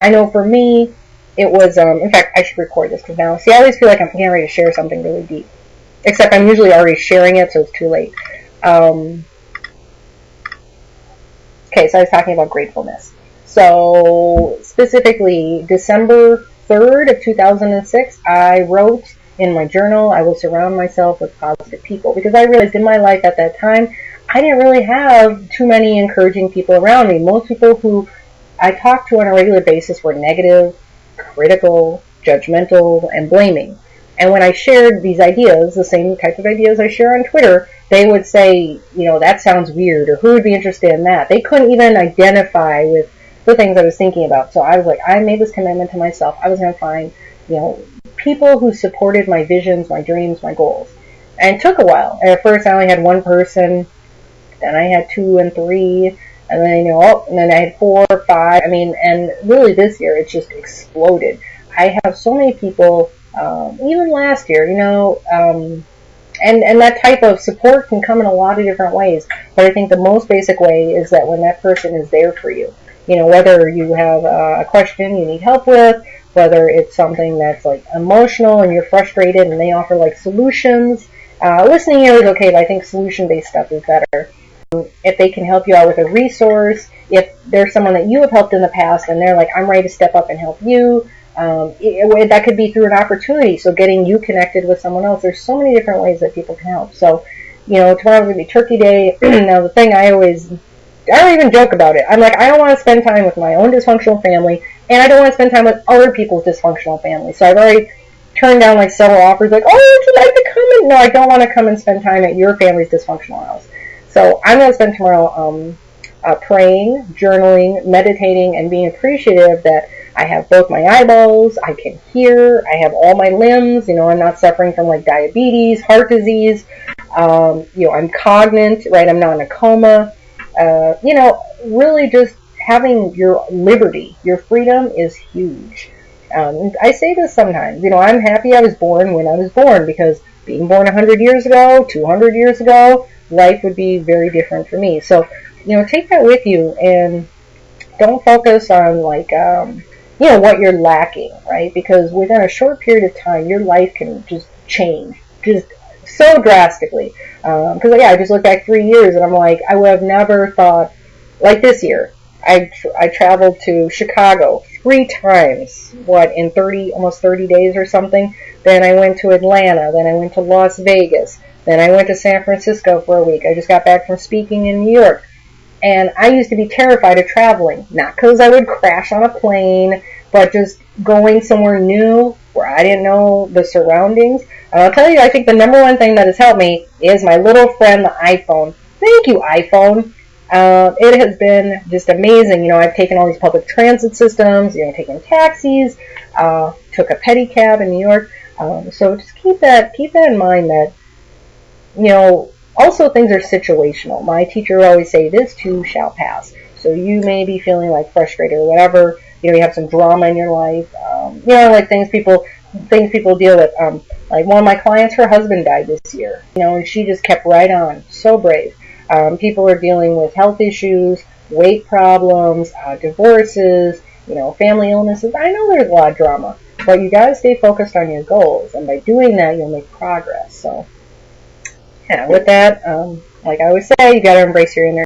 I know for me, it was, in fact, I should record this because now, see, I always feel like I'm getting ready to share something really deep. Except I'm usually already sharing it, so it's too late. Okay, so I was talking about gratefulness. So, specifically, December 3rd of 2006, I wrote in my journal, I will surround myself with positive people. Because I realized in my life at that time, I didn't really have too many encouraging people around me. Most people who I talked to on a regular basis were negative, critical, judgmental, and blaming. And when I shared these ideas, the same type of ideas I share on Twitter, they would say, that sounds weird, or who would be interested in that? They couldn't even identify with the things I was thinking about. So I was like, I made this commitment to myself. I was going to find, people who supported my visions, my dreams, my goals. And it took a while. At first I only had one person, then I had 2 and 3, and then, and then I had 4 or 5. And really this year it's just exploded. I have so many people, even last year, and that type of support can come in a lot of different ways. But I think the most basic way is that when that person is there for you, whether you have a question you need help with, whether it's something that's like emotional and you're frustrated and they offer like solutions. Listening here is okay, but I think solution-based stuff is better. If they can help you out with a resource, if there's someone that you have helped in the past and they're like, I'm ready to step up and help you, that could be through an opportunity. So getting you connected with someone else. There's so many different ways that people can help. So, tomorrow's going to be Turkey Day. Now, the thing I don't even joke about it. I'm like, I don't want to spend time with my own dysfunctional family, and I don't want to spend time with other people's dysfunctional family. So I've already turned down like several offers, like, oh, would you like to come in? No, I don't want to come and spend time at your family's dysfunctional house. So I'm going to spend tomorrow praying, journaling, meditating, and being appreciative that I have both my eyeballs, I can hear, I have all my limbs, I'm not suffering from like diabetes, heart disease, I'm cognate, right, I'm not in a coma, really just having your liberty, your freedom is huge. I say this sometimes, I'm happy I was born when I was born, because being born 100 years ago, 200 years ago, life would be very different for me. So, take that with you and don't focus on like, what you're lacking, right? Because within a short period of time, your life can just change, just so drastically. Because I just look back 3 years and I'm like, I would have never thought, like this year, I traveled to Chicago 3 times, in almost 30 days or something. Then I went to Atlanta, then I went to Las Vegas, then I went to San Francisco for a week. I just got back from speaking in New York. And I used to be terrified of traveling, not because I would crash on a plane, but just going somewhere new where I didn't know the surroundings. And I'll tell you, I think the number one thing that has helped me is my little friend, the iPhone. Thank you, iPhone. It has been just amazing. I've taken all these public transit systems, taken taxis, took a pedicab in New York. So just keep that in mind that, also things are situational. My teacher would always say, this too shall pass. So you may be feeling like frustrated or whatever. You have some drama in your life. Like things people deal with. Like one of my clients, her husband died this year. And she just kept right on. So brave. People are dealing with health issues, weight problems, divorces, family illnesses. I know there's a lot of drama, but you got to stay focused on your goals. And by doing that, you'll make progress. So, yeah, with that, like I always say, you got to embrace your inner